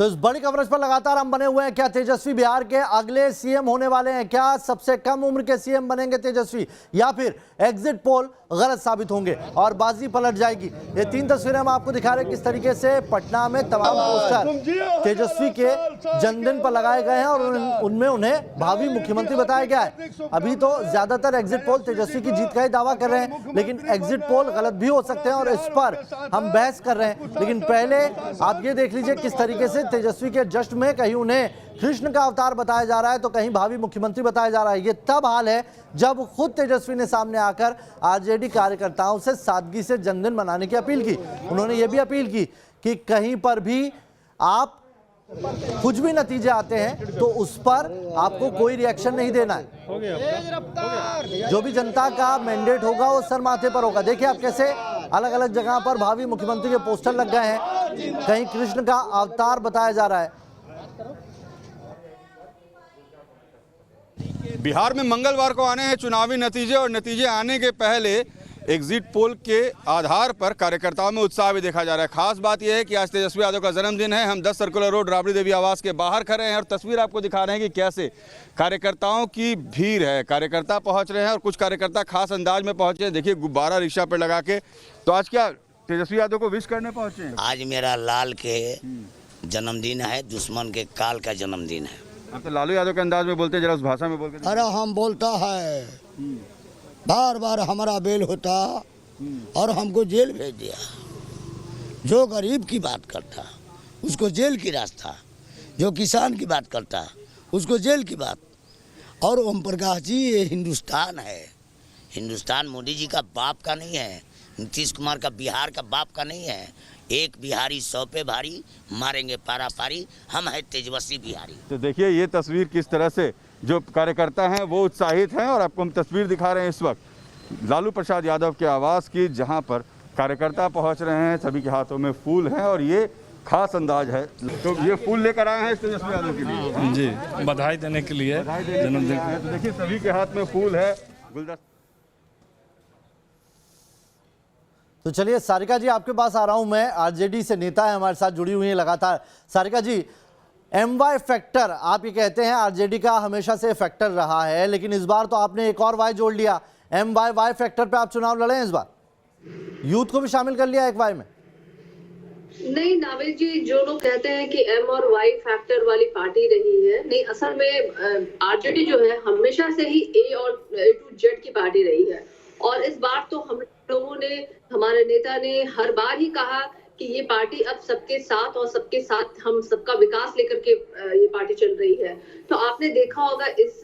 तो इस बड़ी कवरेज पर लगातार हम बने हुए हैं। क्या तेजस्वी बिहार के अगले सीएम होने वाले हैं? क्या सबसे कम उम्र के सीएम बनेंगे तेजस्वी, या फिर एग्जिट पोल गलत साबित होंगे और बाजी पलट जाएगी? ये 3 तस्वीरें हम आपको दिखा रहे हैं किस तरीके से पटना में तमाम पोस्टर तेजस्वी के जन्मदिन पर लगाए गए हैं और उनमें उन्हें भावी मुख्यमंत्री बताया गया है। अभी तो ज्यादातर एग्जिट पोल तेजस्वी की जीत का ही दावा कर रहे हैं, लेकिन एग्जिट पोल गलत भी हो सकते हैं और इस पर हम बहस कर रहे हैं। लेकिन पहले आप ये देख लीजिए किस तरीके से तेजस्वी के जश्न में कहीं उन्हें कृष्ण का अवतार बताया जा रहा है तो कहीं भावी मुख्यमंत्री बताया जा रहा है। ये तब हाल है जब खुद तेजस्वी ने सामने आकर आरजेडी कार्यकर्ताओं से सादगी से जन्मदिन मनाने की अपील की। उन्होंने ये भी अपील की कि कहीं पर भी आप कुछ भी नतीजे आते हैं तो उस पर आपको कोई रिएक्शन नहीं देना है। जो भी जनता का मैंडेट होगा वो सर माथे पर होगा। देखिए आप कैसे अलग अलग जगह पर भावी मुख्यमंत्री के पोस्टर लग गए हैं, कहीं कृष्ण का अवतार बताया जा रहा है। बिहार में मंगलवार को आने हैं चुनावी नतीजे और नतीजे आने के पहले एग्जिट पोल के आधार पर कार्यकर्ताओं में उत्साह भी देखा जा रहा है। खास बात यह है कि आज तेजस्वी यादव का जन्मदिन है। हम 10 सर्कुलर रोड राबड़ी देवी आवास के बाहर खड़े हैं और तस्वीर आपको दिखा रहे हैं कि कैसे कार्यकर्ताओं की भीड़ है। कार्यकर्ता पहुंच रहे हैं और कुछ कार्यकर्ता खास अंदाज में पहुंचे हैं। देखिए गुब्बारा रिक्शा पर लगा के। तो आज क्या तेजस्वी यादव को विश करने पहुंचे हैं? आज मेरा लाल के जन्मदिन है, दुश्मन के काल का जन्मदिन है। आप तो लालू यादव के अंदाज में बोलते हैं, जरा उस भाषा में बोल के। अरे हम बोलता है बार बार हमारा बेल होता और हमको जेल भेज दिया। जो गरीब की बात करता उसको जेल की रास्ता, जो किसान की बात करता उसको जेल की बात। और ओम प्रकाश जी, ये हिंदुस्तान है। हिंदुस्तान मोदी जी का बाप का नहीं है, नीतीश कुमार का बिहार का बाप का नहीं है। एक बिहारी 100 पे भारी, मारेंगे पारा पारी, हम है तेजस्वी बिहारी। तो देखिए ये तस्वीर किस तरह से जो कार्यकर्ता हैं वो उत्साहित हैं और आपको हम तस्वीर दिखा रहे हैं इस वक्त लालू प्रसाद यादव के आवास की, जहां पर कार्यकर्ता पहुंच रहे हैं। सभी के हाथों में फूल हैं और ये खास अंदाज है। तो ये फूल लेकर आए हैं तेजस्वी यादव के लिए जी, बधाई देने के लिए जन्मदिन। तो देखिए सभी के हाथ में फूल है, गुलदस्ता। तो चलिए सारिका जी आपके पास आ रहा हूं मैं। आरजेडी से नेता है हमारे साथ जुड़ी हुई है लगातार। सारिका जी, MY फैक्टर आप ये कहते हैं आरजेडी का हमेशा से फैक्टर रहा है, लेकिन इस बार तो आपने एक और वाई जोड़ लिया। MY फैक्टर पे आप चुनाव लड़े हैं इस बार, यूथ को भी शामिल कर लिया एक वाई में। नहीं नाविल जी, जो लोग कहते हैं कि M और Y फैक्टर वाली पार्टी रही है, नहीं, असल में आरजेडी जो है हमेशा से ही A और A to Z की पार्टी रही है। और इस बार तो हम लोगों ने, हमारे नेता ने हर बार ही कहा कि ये पार्टी अब सबके साथ और सबके साथ हम सबका विकास लेकर के ये पार्टी चल रही है। तो आपने देखा होगा इस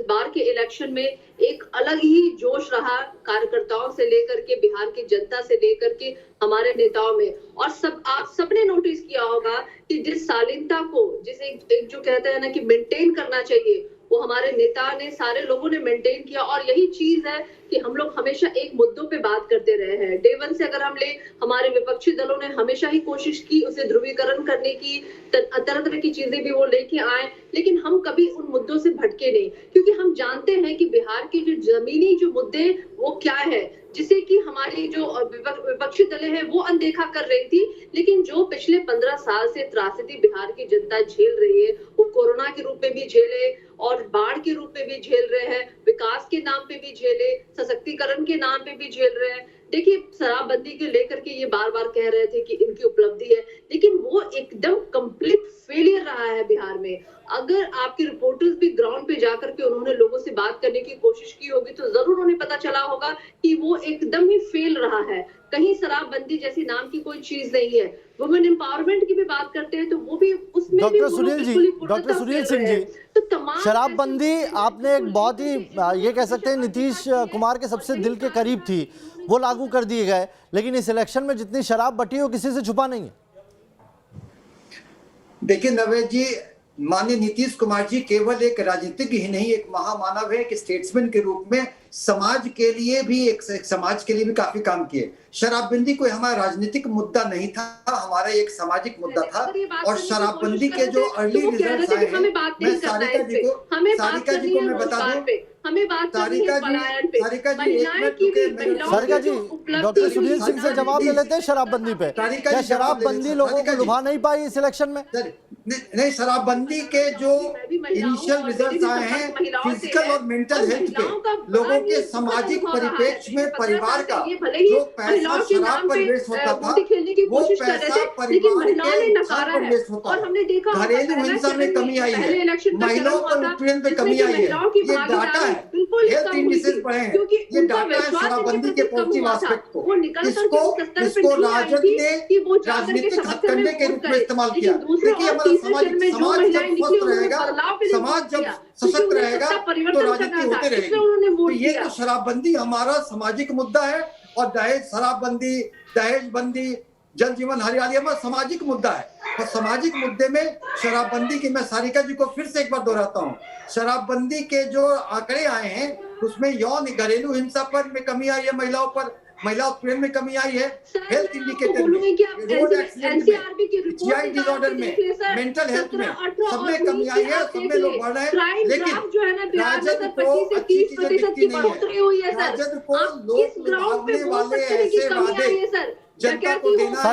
बार के इलेक्शन में एक अलग ही जोश रहा, कार्यकर्ताओं से लेकर के बिहार की जनता से लेकर के हमारे नेताओं में। और आप सबने नोटिस किया होगा कि जिस शालीनता को, जिस एक जो कहते हैं ना कि मेंटेन करना चाहिए, वो हमारे नेता ने, सारे लोगों ने मेंटेन किया। और यही चीज है कि हम लोग हमेशा एक मुद्दों पे बात करते रहे हैं। डे वन से अगर हम ले, हमारे विपक्षी दलों ने हमेशा ही कोशिश की उसे ध्रुवीकरण करने की, तरह तरह की चीजें भी वो लेके आए, लेकिन हम कभी उन मुद्दों से भटके नहीं, क्योंकि हम जानते हैं कि बिहार के जो जमीनी जो मुद्दे वो क्या है, जिसे कि हमारी जो विपक्षी दलें हैं वो अनदेखा कर रही थी। लेकिन जो पिछले 15 साल से त्रासदी बिहार की जनता झेल रही है, वो कोरोना के रूप में भी झेले और बाढ़ के रूप में भी झेल रहे हैं, विकास के नाम पे भी झेले, सशक्तिकरण के नाम पे भी झेल रहे हैं। देखिए शराबबंदी के लेकर के ये बार बार कह रहे थे कि इनकी उपलब्धि है, लेकिन वो एकदम कंप्लीट फेलियर रहा है बिहार में। अगर आपके रिपोर्टर्स भी ग्राउंड पे जाकर के उन्होंने लोगों से बात करने की कोशिश की होगी तो जरूर उन्हें पता चला होगा कि वो एकदम ही फेल रहा है। कहीं शराबबंदी जैसी नाम की कोई चीज नहीं है। वुमेन एम्पावरमेंट की भी बात करते हैं तो वो भी उसमें डॉक्टर सुनील सिंह जी, तो तमाम शराबबंदी आपने एक बहुत ही ये कह सकते हैं नीतीश कुमार के सबसे दिल के करीब थी, वो लागू कर दिए गए, लेकिन इस इलेक्शन में जितनी शराब बटी है वो किसी से छुपा नहीं है। देखिए नवेद जी, माननीय नीतीश कुमार जी केवल एक राजनीतिज्ञ ही नहीं, एक महामानव है, एक स्टेट्समैन के रूप में समाज के लिए भी एक समाज के लिए भी काफी काम किए। शराबबंदी कोई हमारा राजनीतिक मुद्दा नहीं था, हमारा एक सामाजिक मुद्दा था। और शराबबंदी के जो अर्ली रिजल्ट्स आए हैं, मैं सारिका जी को मैं बता दूं, हमें बात करनी है पलायन पे, सारिका जी, महिलाएं की भी, महिलाओं सारिका की जी, जो उपलब्धि डॉक्टर सुनील हुई, सिंह से जवाब ले लेते हैं शराबबंदी पे। सारिका क्या जी जवाब ले शराबबंदी लेते हैं। लोगों को सारिका जी। लुभा नहीं पाई इस इलेक्शन में? नहीं, शराबबंदी के जो इनिशियल रिजल्ट्स आए हैं फिजिकल और मेंटल हेल्थ पे, लोगों के सामाजिक परिप्रेक्ष्य में परिवार का जो पैसा शराब पर वेस्ट होता था वो पैसा परिवार के घर पर वेस्ट होता है। घरेलू हिंसा में कमी आई है, महिलाओं पर उत्पीड़न पे कमी आई है, ये डाटा है। हेल्थ इंडिसेस बढ़े हैं, ये डाटा है शराबबंदी के पॉजिटिव एस्पेक्ट को। इसको राजद ने राजनीतिक हथकंडे के रूप में इस्तेमाल किया। देखिए हमारा समाज जब स्वस्थ रहेगा, समाज जब सशक्त रहेगा तो राजनीति होते रहेगी। तो ये तो शराबबंदी हमारा सामाजिक मुद्दा है और दहेज शराबबंदी, दहेजबंदी, जल जीवन हरियाली हमारा सामाजिक मुद्दा है। और सामाजिक मुद्दे में शराबबंदी की मैं सारिका जी को फिर से एक बार दोहराता हूँ, शराबबंदी के जो आंकड़े आए हैं उसमें यौन घरेलू हिंसा पर में कमी आई है, महिलाओं पर महिला उत्पीड़न में कमी आई है, हेल्थ इंडिकेटर में, रोड एक्सीडेंट में, जीआई डिसऑर्डर में, मेंटल हेल्थ में, सब में कमी आई है, सब में लोग बढ़ रहे हैं। लेकिन राजद को अच्छी चीजें दिखती नहीं है। राजद को लोग लुभावने वाले ऐसे वादे जनता को देना है।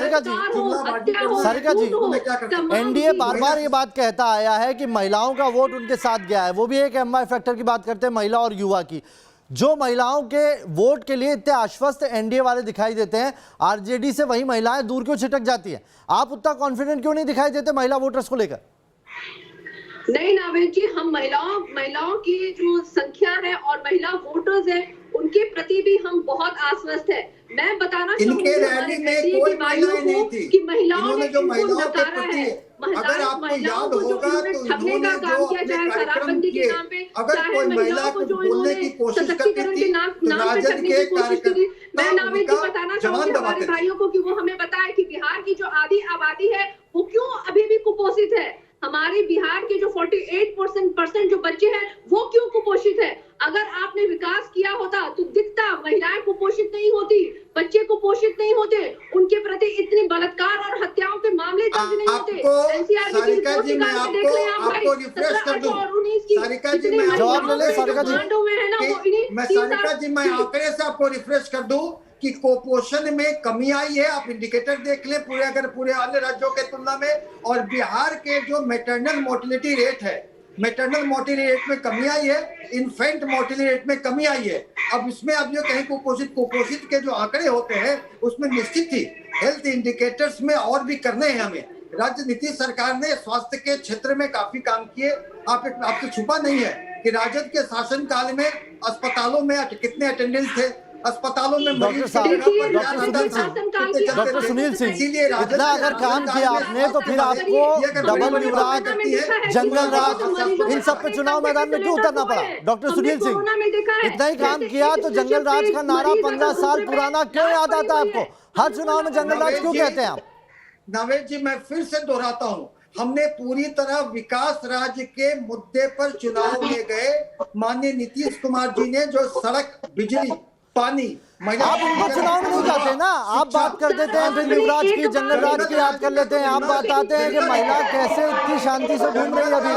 सारिका जी, एनडीए बार बार ये बात कहता आया है कि महिलाओं का वोट उनके साथ गया है। वो भी एक एमआई फैक्टर की बात करते हैं, महिला और युवा की। जो महिलाओं के वोट के लिए इतने आश्वस्त एनडीए वाले दिखाई देते हैं, आरजेडी से वही महिलाएं दूर क्यों छिटक जाती हैं? आप उतना कॉन्फिडेंट क्यों नहीं दिखाई देते महिला वोटर्स को लेकर? नहीं नावेद जी, हम महिलाओं की जो संख्या है और महिला वोटर्स है उनके प्रति भी हम बहुत आश्वस्त है। मैं बताना इनके रैली में कोई महिलाएं नहीं थी कि महिलाओं ने जो महिलाओं के प्रति, अगर आपको याद होगा तो इन्होंने जो अपने कार्यक्रम किए, अगर कोई महिला को बोलने की कोशिश करती थी तो राजद के कार्यकर्ता जवान दबाते थे। भाइयों को कि वो हमें बताए कि बिहार की जो आधी आबादी है वो क्यों अभी भी कुपोषित है, हमारे बिहार के जो 48% जो बच्चे हैं वो क्यों कुपोषित है। अगर आपने विकास किया होता तो दिखता महिलाएं कुपोषित नहीं होती, बच्चे कुपोषित नहीं होते, उनके प्रति इतनी बलात्कार और हत्याओं के मामले दर्ज नहीं होते। सारिका जी मैं आपको रिफ्रेश कर दूं, सारिका जी मैं जवाब ले ले सारिका जी। सारिका जी मैं आंकड़े से आपको रिफ्रेश कर दूं कि कुपोषण में कमी आई है। आप इंडिकेटर देख लें पूरे अन्य राज्यों के तुलना में, और बिहार के जो मैटरनल मोर्टेलिटी रेट है, मैटरनल मोर्टेलिटी रेट में कमी आई है, इन्फेंट मोर्टेलिटी रेट में कमी आई है। अब इसमें अब जो कहीं कुपोषित के जो आंकड़े होते हैं उसमें निश्चित ही हेल्थ इंडिकेटर्स में और भी करने हैं हमें। राज्य नीतीश सरकार ने स्वास्थ्य के क्षेत्र में काफी काम किए। आपसे छुपा नहीं है कि राजद के शासन काल में अस्पतालों में कितने अटेंडेंस थे, अस्पतालों में डॉक्टर सुनील सिंह, इतना अगर काम किया आपने तो फिर आपको डबल युवराज, जंगल राज, इन सब पे चुनाव मैदान में क्यों उतरना पड़ा? डॉक्टर सुनील सिंह, इतना ही काम किया तो जंगल राज का नारा 15 साल पुराना क्यों याद आता है आपको? हर चुनाव में जंगल राज क्यों कहते हैं आप? नावेद जी मैं फिर से दोहराता हूँ, हमने पूरी तरह विकास राज्य के मुद्दे पर चुनाव में गए। माननीय नीतीश कुमार जी ने जो सड़क, बिजली, पानी, आप उनको चुनाव में नहीं जाते ना, आप बात कर देते हैं, फिर युवराज की, जंगल राज की याद कर लेते हैं। आप बताते हैं कि महिला कैसे इतनी शांति से घूम रही है, अभी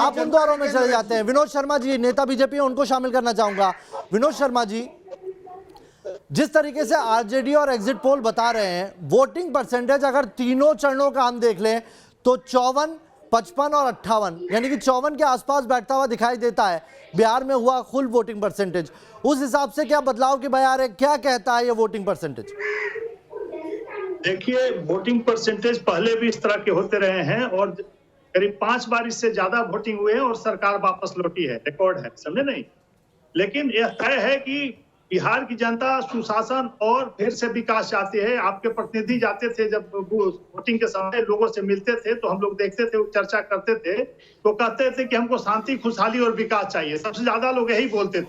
आप उन दौरों में चले जाते हैं। विनोद शर्मा जी नेता बीजेपी, उनको शामिल करना चाहूंगा। विनोद शर्मा जी, जिस तरीके से आरजेडी और एग्जिट पोल बता रहे हैं, वोटिंग परसेंटेज अगर तीनों चरणों का हम देख लें तो 54, 55 और 58, यानी कि 54 के आसपास बैठता हुआ दिखाई देता है बिहार में हुआ कुल वोटिंग परसेंटेज। उस हिसाब से क्या बदलाव की बयार है, क्या कहता है ये वोटिंग परसेंटेज? देखिए, वोटिंग परसेंटेज पहले भी इस तरह के होते रहे हैं और करीब 5 बार इससे ज्यादा वोटिंग हुए हैं और सरकार वापस लौटी है, रिकॉर्ड है, समझे नहीं। लेकिन यह तय है कि बिहार की जनता सुशासन और फिर से विकास चाहती है। आपके प्रतिनिधि जाते थे, जब वोटिंग के समय लोगों से मिलते थे तो हम लोग देखते थे, चर्चा करते थे, तो कहते थे कि हमको शांति, खुशहाली और विकास चाहिए। सबसे ज्यादा लोग यही बोलते थे।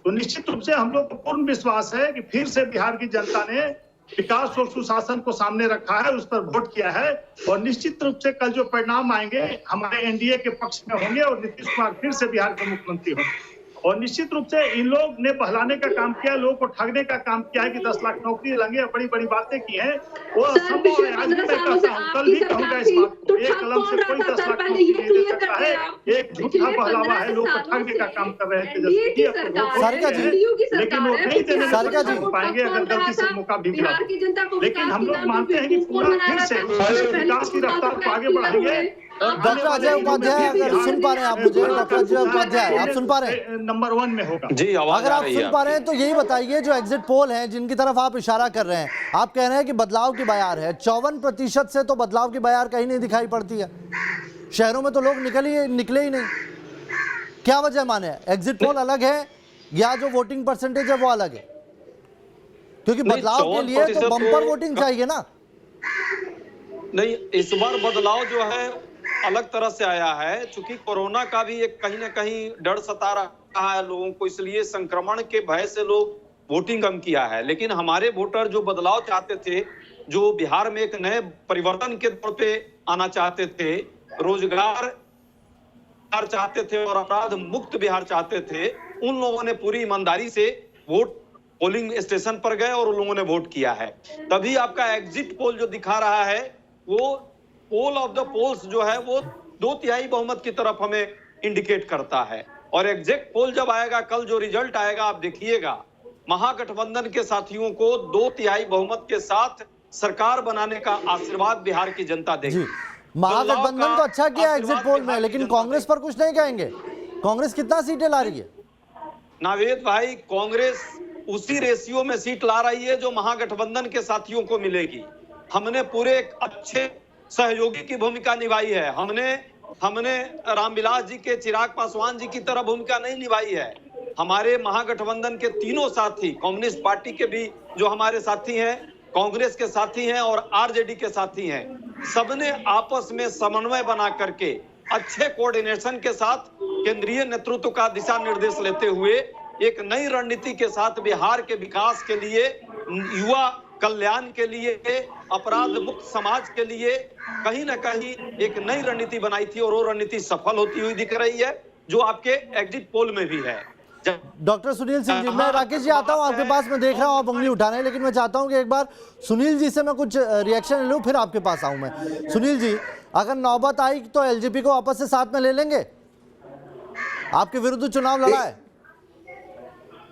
तो निश्चित रूप से हम लोग को पूर्ण विश्वास है कि फिर से बिहार की जनता ने विकास और सुशासन को सामने रखा है, उस पर वोट किया है और निश्चित रूप से कल जो परिणाम आएंगे हमारे एनडीए के पक्ष में होंगे और नीतीश कुमार फिर से बिहार के मुख्यमंत्री होंगे। और निश्चित रूप से इन लोग ने बहलाने का काम किया, लोगों को ठगने का काम किया है कि 10 लाख नौकरी लगे, बड़ी बड़ी बातें की हैं। वो असंभव है। आज भी मैं कहता हूं, कल भी कहूंगा इस बात को, एक कलम से कोई 10 लाख नौकरी नहीं दे सकता है। एक झूठा बहलावा है, लोग को ठगने का काम कर रहे हैं तेजस्वी, लेकिन वो नहीं देने में पाएंगे अगर गलती से मौका भी मिला। लेकिन हम लोग मानते हैं कि पूरा फिर से विकास की रफ्तार को आगे बढ़ाएंगे। डॉक्टर अजय उपाध्याय, अगर सुन पा रहे हैं आप मुझे, डॉक्टर अजय उपाध्याय आप सुन पा रहे हैं? नंबर 1 में होगा जी। अगर आप सुन पा रहे हैं तो यही बताइए, जो एग्जिट पोल हैं जिनकी तरफ आप इशारा कर रहे हैं, आप कह रहे हैं कि बदलाव की बयार है, 54% से तो बदलाव की बयार कहीं नहीं दिखाई पड़ती है। शहरों में तो लोग निकले ही नहीं। क्या वजह माने? एग्जिट पोल अलग है या जो वोटिंग परसेंटेज है वो अलग है? क्योंकि बदलाव के लिए तो बम्पर वोटिंग चाहिए ना। नहीं, इस बार बदलाव जो है अलग तरह से आया है, चूंकि कोरोना का भी एक कहीं ना कहीं डर सता रहा है लोगों को, इसलिए संक्रमण के भय से लोग वोटिंग कम किया है। लेकिन हमारे वोटर जो बदलाव चाहते थे, जो बिहार में एक नए परिवर्तन के तौर पे आना चाहते थे, रोजगार चाहते थे और अपराध मुक्त बिहार चाहते थे, उन लोगों ने पूरी ईमानदारी से वोट पोलिंग स्टेशन पर गए और उन लोगों ने वोट किया है। तभी आपका एग्जिट पोल जो दिखा रहा है वो पोल ऑफ द पोल्स जो है वो 2/3 बहुमत की तरफ हमें इंडिकेट करता है। और एग्जिट पोल जब आएगा, कल जो रिजल्ट आएगा आप देखिएगा, महागठबंधन के साथियों को 2/3 बहुमत के साथ सरकार बनाने का आशीर्वाद बिहार की जनता देगी। महागठबंधन तो अच्छा किया एग्जिट पोल में, लेकिन कांग्रेस पर कुछ नहीं कहेंगे। कांग्रेस कितना सीटें ला रही है? नावेद भाई, कांग्रेस उसी रेशियो में सीट ला रही है जो महागठबंधन के साथियों को मिलेगी। हमने पूरे अच्छे सहयोगी की भूमिका निभाई है। हमने रामविलास जी के, चिराग पासवान जी की तरह भूमिका नहीं निभाई है। हमारे महागठबंधन के तीनों साथी, कम्युनिस्ट पार्टी के भी जो हमारे साथी हैं, कांग्रेस के साथी हैं और आरजेडी के साथी हैं, सबने आपस में समन्वय बना करके अच्छे कोऑर्डिनेशन के साथ केंद्रीय नेतृत्व का दिशा निर्देश लेते हुए एक नई रणनीति के साथ बिहार के विकास के लिए, युवा कल्याण के लिए, अपराध मुक्त समाज के लिए कहीं ना कहीं एक नई रणनीति बनाई थी और वो रणनीति सफल होती हुई दिख रही है, जो आपके एग्जिट पोल में भी है। डॉक्टर सुनील सिंह जी, मैं राकेश जी आता हूं आपके पास, मैं देख रहा हूं आप उंगली उठा रहे हैं, लेकिन मैं चाहता हूं कि एक बार सुनील जी से मैं कुछ रिएक्शन लूं, फिर आपके पास आऊं मैं। सुनील जी, अगर नौबत आई तो एलजेपी को वापस से साथ में ले लेंगे? आपके विरुद्ध चुनाव लड़ा है।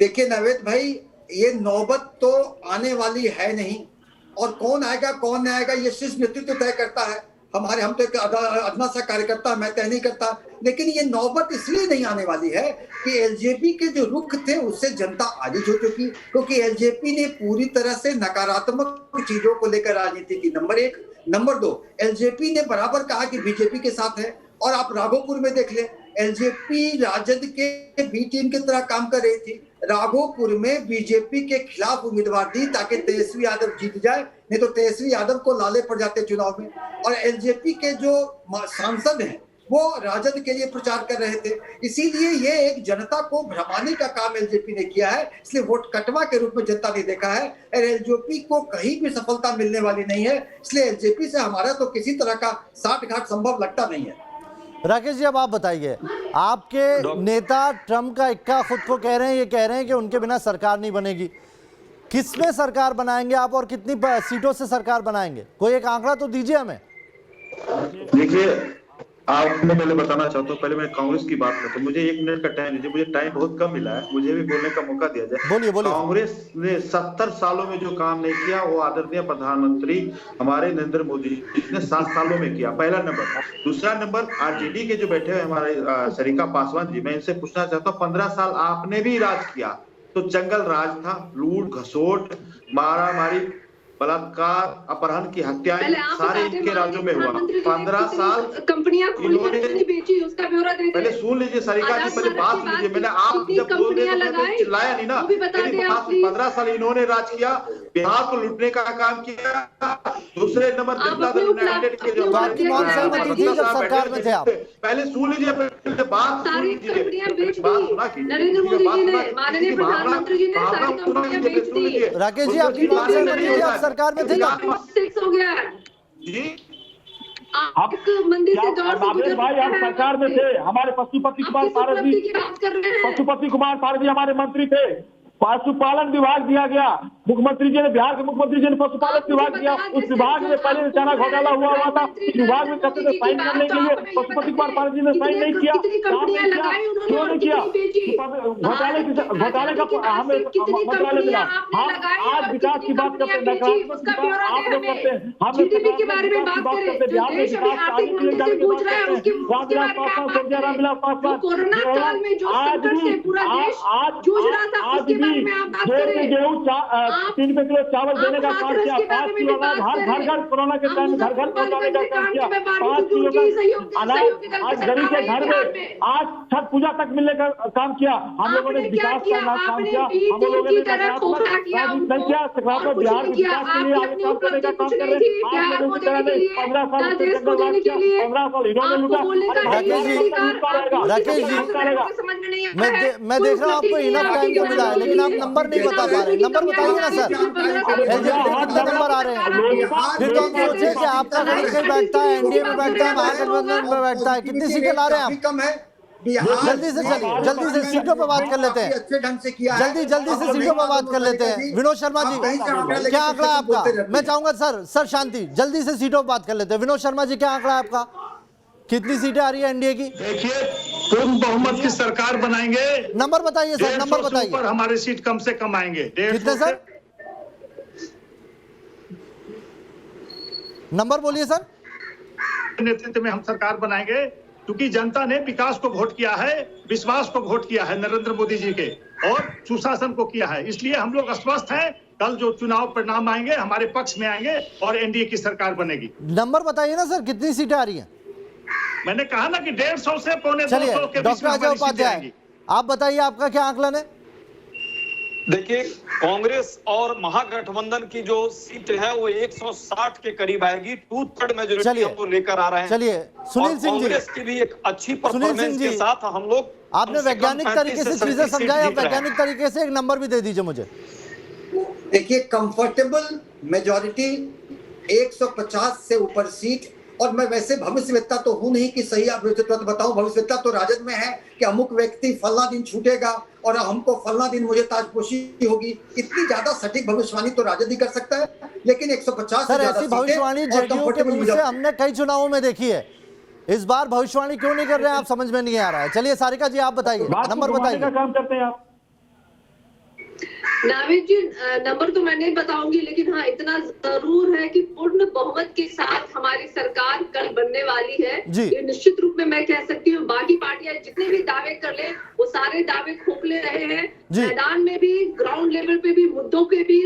देखिए नावेद भाई, ये नौबत तो आने वाली है नहीं, और कौन आएगा कौन नहीं आएगा ये शीर्ष नेतृत्व तय करता है। हम तो एक अदना सा कार्यकर्ता, मैं तय नहीं करता। लेकिन ये नौबत इसलिए नहीं आने वाली है कि एलजेपी के जो रुख थे उससे जनता आजिज हो चुकी, क्योंकि एलजेपी ने पूरी तरह से नकारात्मक चीजों को लेकर राजनीति की, नंबर 1। नंबर 2, एलजेपी ने बराबर कहा कि बीजेपी के साथ है, और आप राघोपुर में देख ले, एलजेपी राजद के बी टीम की तरह काम कर रही थी। राघोपुर में बीजेपी के खिलाफ उम्मीदवार दी ताकि तेजस्वी यादव जीत जाए, नहीं तो तेजस्वी यादव को लाले पड़ जाते चुनाव में। और एलजेपी के जो सांसद हैं वो राजद के लिए प्रचार कर रहे थे। इसीलिए ये एक जनता को भ्रमाने का काम एलजेपी ने किया है, इसलिए वोट कटवा के रूप में जनता ने देखा है। और एलजेपी को कहीं भी सफलता मिलने वाली नहीं है, इसलिए एलजेपी से हमारा तो किसी तरह का साठगांठ संभव लगता नहीं है। राकेश जी, अब आप बताइए, आपके नेता ट्रम्प का इक्का खुद को कह रहे हैं, ये कह रहे हैं कि उनके बिना सरकार नहीं बनेगी। किसमें सरकार बनाएंगे आप और कितनी सीटों से सरकार बनाएंगे? कोई एक आंकड़ा तो दीजिए हमें। देखिए, आपको पहले बताना चाहता हूँ, पहले मैं कांग्रेस की बात करता हूँ। मुझे 1 मिनट का टाइम दीजिए, मुझे टाइम बहुत कम मिला है, मुझे भी बोलने का मौका दिया जाए। बोलिए बोलिए। कांग्रेस ने 70 सालों में जो काम नहीं किया वो आदरणीय प्रधानमंत्री हमारे नरेंद्र मोदी जी ने 7 सालों में किया, पहला नंबर। दूसरा नंबर, आरजेडी के जो बैठे हुए हमारे सरिका पासवान जी, मैं इनसे पूछना चाहता हूँ, 15 साल आपने भी राज किया तो जंगल राज था, लूट घसोट, मारा मारी, बलात्कार, अपहरण की हत्याएं सारे इनके राज्यों में हुआ। 15 साल इन्होंने बेची, उसका ब्यौरा देते। पहले सुन लीजिए सरिका जी, पहले बात सुन लीजिए। मैंने आप जब बोल रहे थे तो चिल्लाया नहीं ना। 15 साल इन्होंने राज किया, बिहार को लूटने का काम किया। दूसरे नंबर जनता दल यूनाइटेड के जो सरकार में थे आप, पहले सुन लीजिए, बात सुन लीजिए, बात सुना कीजिए। राकेश जी, आपकी सरकार में थे क्या? हो गया जी, आप मंदिर से दौड़ से गुजर भाई हम सरकार में थे, हमारे पशुपति कुमार पारस जी हमारे मंत्री थे, पशुपालन विभाग दिया गया, मुख्यमंत्री जी ने, बिहार के मुख्यमंत्री जी ने पशुपालन विभाग दिया। उस विभाग में पहले चारा घोटाला हुआ था, इस विभाग में कहते थे साइन करने के लिए, पशुपति कुमार पारस जी ने साइन नहीं किया, क्यों नहीं किया? घोटाले का हमें मंत्रालय मिला। हम आज विकास की बात करते हैं, नकारात्मक आप लोग करते हैं, हम जीडीपी के बारे में बात करें, बिहार में विकास आगे के लिए जाने की बात करते हैं। रामविलास पासवान, सोनिया रामविलास पासवान, कोरोना काल में जो संकट से पूरा देश जूझ रहा था, उसके बारे में आप बात करें। गेहूँ 3 रुपए किलो चावल देने का काम किया, 5 किलो अनाज हर घर कोरोना के टाइम घर पहुंचाने का काम किया, 5 किलो का अनाज आज गरीब के घर में, आज छठ पूजा तक मिलने का काम किया। हम लोगों ने विकास का काम किया, हम लोगों ने नकारात्मक नहीं किया, सकारात्मक बिहार विकास के लिए आगे काम करने का काम कर रहे हैं। आप लोगों की तरह नहीं, 15 साल से जंगल राज किया, 15 साल इन्होंने लूटा। राकेश जी, मैं देख रहा हूँ आपको इनफ टाइम तो मिला है, लेकिन आप नंबर नहीं बता पा रहे। नंबर बताइए ना सर, कितने नंबर आ रहे हैं? फिर तो हम सोचे कि आपका गणित कहीं बैठता है, एनडीए में बैठता है, महागठबंधन में बैठता है, कितनी सीटें ला रहे हैं आप? कम है। जल्दी से सीटों पर बात कर लेते हैं, अच्छे ढंग से किया, जल्दी से सीटों पर बात कर लेते हैं। विनोद शर्मा जी, क्या आंकड़ा है आपका? मैं चाहूंगा सर शांति, जल्दी से सीटों पर बात कर लेते हैं। विनोद शर्मा जी, क्या आंकड़ा है आपका? कितनी सीटें आ रही है एनडीए की? देखिए, पूर्ण बहुमत की सरकार बनाएंगे। नंबर बताइए सर, नंबर बताइए। पर हमारे सीट कम से कम आएंगे। कितने सर? नंबर बोलिए सर। नेतृत्व में हम सरकार बनाएंगे, क्योंकि जनता ने विकास को वोट किया है, विश्वास को वोट किया है नरेंद्र मोदी जी के, और सुशासन को किया है। इसलिए हम लोग आश्वस्त हैं, कल जो चुनाव परिणाम आएंगे हमारे पक्ष में आएंगे और एनडीए की सरकार बनेगी। नंबर बताइए ना सर, कितनी सीटें आ रही हैं? मैंने कहा ना कि 150 से पौने 200 के बीच में डॉक्टर अजय उपाध्याय, आप बताइए आपका क्या आंकलन है? देखिए, कांग्रेस और महागठबंधन की जो सीट है वो 160 के करीब आएगी। 2/3 मेजोरिटी हम लोग लेकर आ रहे हैं। चलिए, सुनील सिंह जी, कांग्रेस की भी एक अच्छी परफॉर्मेंस के साथ हम लोग, आपने वैज्ञानिक तरीके से चीजें समझाई, आप वैज्ञानिक तरीके से एक नंबर भी दे दीजिए मुझे। देखिए, कंफर्टेबल मेजॉरिटी 150 से ऊपर सीट, और मैं वैसे भविष्यवेत्ता तो हूं नहीं कि सही आप बताऊं, भविष्यवेत्ता तो राजद में है कि अमुक व्यक्ति फलना दिन छूटेगा और हमको फलना दिन मुझे ताजपोशी होगी। इतनी ज्यादा सटीक भविष्यवाणी तो राजद ही कर सकता है, लेकिन 150 सर ऐसी भविष्यवाणी जेडीयू के मुंह से हमने कई चुनावों में देखी है। इस बार भविष्यवाणी क्यों नहीं कर रहे हैं आप, समझ में नहीं आ रहा है। चलिए सारिका जी, आप बताइए, नंबर बताइए। काम करते हैं आप नावेद जी, नंबर तो मैं नहीं बताऊंगी, लेकिन हाँ इतना जरूर है कि पूर्ण बहुमत के साथ हमारी सरकार कल बनने वाली है। ये निश्चित रूप में मैं कह सकती हूँ। बाकी पार्टियां जितने भी दावे कर ले, वो सारे दावे खोखले रहे हैं। मैदान में भी, ग्राउंड लेवल पे भी, मुद्दों के भी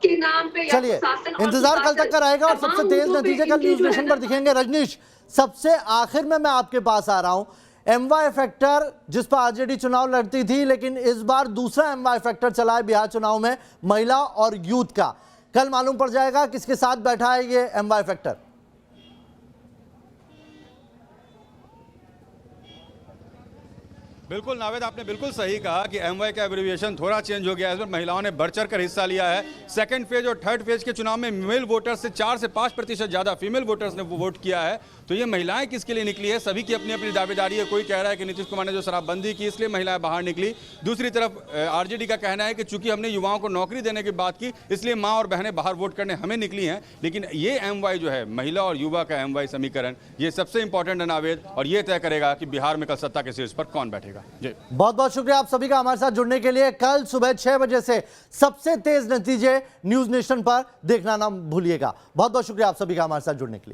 के नाम पे। चलिए, इंतजार कल तक का रहेगा और सबसे तेज नतीजे कल न्यूज नेशन पर दिखेंगे। रजनीश, सबसे आखिर में मैं आपके पास आ रहा हूं। एमवाई फैक्टर जिस पर आरजेडी चुनाव लड़ती थी, लेकिन इस बार दूसरा एमवाई फैक्टर चला है बिहार चुनाव में, महिला और यूथ का। कल मालूम पड़ जाएगा किसके साथ बैठा है ये एमवाई फैक्टर। बिल्कुल नावेद, आपने बिल्कुल सही कहा कि एमवाई का एब्रिविएशन थोड़ा चेंज हो गया है। इसमें महिलाओं ने बढ़ चढ़ कर हिस्सा लिया है। सेकंड फेज और थर्ड फेज के चुनाव में मेल वोटर्स से 4 से 5% ज़्यादा फीमेल वोटर्स ने वोट किया है। तो ये महिलाएं किसके लिए निकली है? सभी की अपनी अपनी दावेदारी है। कोई कह रहा है कि नीतीश कुमार ने जो शराबबंदी की इसलिए महिलाएं बाहर निकली। दूसरी तरफ आरजेडी का कहना है कि चूंकि हमने युवाओं को नौकरी देने की बात की, इसलिए माँ और बहनें बाहर वोट करने हमें निकली हैं। लेकिन ये एमवाई जो है, महिला और युवा का एमवाई समीकरण, ये सबसे इंपॉर्टेंट है नावेद, और ये तय करेगा कि बिहार में कल सत्ता के शीर्ष पर कौन बैठेगा। जी, बहुत बहुत शुक्रिया आप सभी का हमारे साथ जुड़ने के लिए। कल सुबह 6 बजे से सबसे तेज नतीजे न्यूज नेशन पर देखना ना भूलिएगा। बहुत बहुत शुक्रिया आप सभी का हमारे साथ जुड़ने के लिए।